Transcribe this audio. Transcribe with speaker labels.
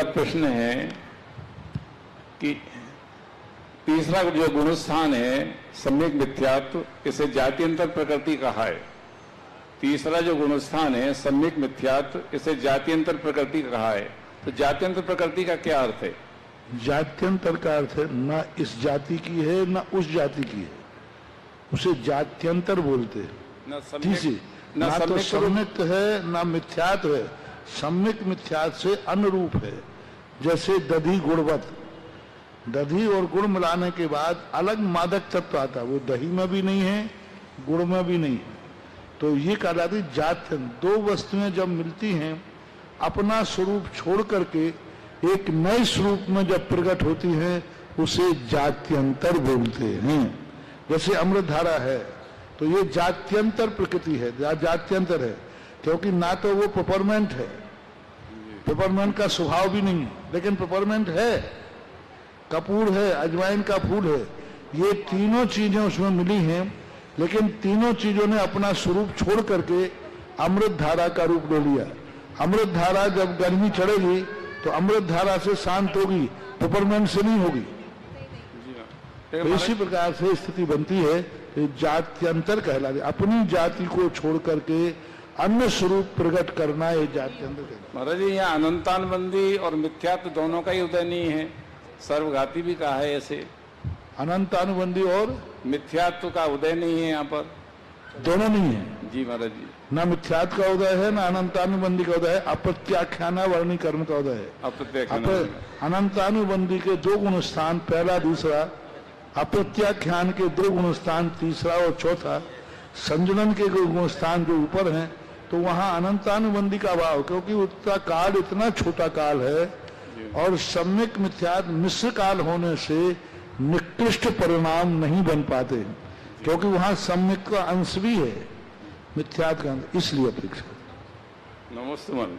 Speaker 1: मेरा प्रश्न है कि तीसरा जो गुणस्थान है सम्यक मिथ्यात्व, इसे जात्यंतर प्रकृति कहा है। तीसरा जो गुणस्थान है सम्यक मिथ्यात्व, इसे जात्यंतर प्रकृति कहा है। तो जात्यंतर प्रकृति का क्या अर्थ है?
Speaker 2: जात्यंतर का अर्थ है ना इस जाति की है ना उस जाति की है, उसे जात्यंतर बोलते हैं। ना तो सम्यक है ना मिथ्यात्व है। सम्यक मिथ्यात्व से अनुरूप है। जैसे दधी गुणवत, दधी और गुड़ मिलाने के बाद अलग मादक तत्व आता है, वो दही में भी नहीं है, गुड़ में भी नहीं है। तो ये कहलाती जात्यंतर। दो वस्तुएं जब मिलती हैं अपना स्वरूप छोड़ करके एक नए स्वरूप में जब प्रकट होती हैं उसे जात्यंतर बोलते हैं। जैसे अमृत धारा है तो ये जात्यंतर प्रकृति है, जात्यंतर है, क्योंकि ना तो वो पेपरमेंट है, पेपरमेंट का स्वभाव भी नहीं है, लेकिन पेपरमेंट है, कपूर है, अजवाइन का फूल है, ये तीनों चीजें उसमें मिली हैं, लेकिन तीनों चीजों ने अपना स्वरूप छोड़ करके अमृत धारा का रूप ले लिया। अमृत धारा जब गर्मी चढ़ेगी तो अमृत धारा से शांत होगी, पेपरमेंट से नहीं होगी। तो इसी प्रकार से स्थिति बनती है कि जात्यंतर कहलाती, अपनी जाति को छोड़ करके अन्य स्वरूप प्रकट करना ये जात्यंतर कहलाता।
Speaker 1: महाराज जी, यहाँ अनंतानुबंधी और मिथ्यात्व दोनों का ही उदय नहीं है, सर्वघाती भी कहा है ऐसे।
Speaker 2: अनंतानुबंधी और
Speaker 1: मिथ्यात्व का उदय नहीं है यहाँ पर,
Speaker 2: दोनों नहीं है।
Speaker 1: जी महाराज जी,
Speaker 2: ना मिथ्यात्व का उदय है ना अनंतानुबंधी का उदय है, अप्रत्याख्याना वर्णी कर्म का उदय है। अनंतानुबंधी के दो गुण स्थान, पहला दूसरा, अप्रत्याख्यान के दो गुण स्थान तीसरा और चौथा, संजुलन के गुण स्थान जो ऊपर हैं, तो वहां अनंतानुबंधी का भाव, क्योंकि उसका काल इतना छोटा काल है और सम्यक मिथ्यात्व मिश्र काल होने से निकृष्ट परिणाम नहीं बन पाते, क्योंकि वहां सम्यक का अंश भी है, मिथ्यात्व का अंश, इसलिए अपेक्षा।
Speaker 1: नमस्ते मन।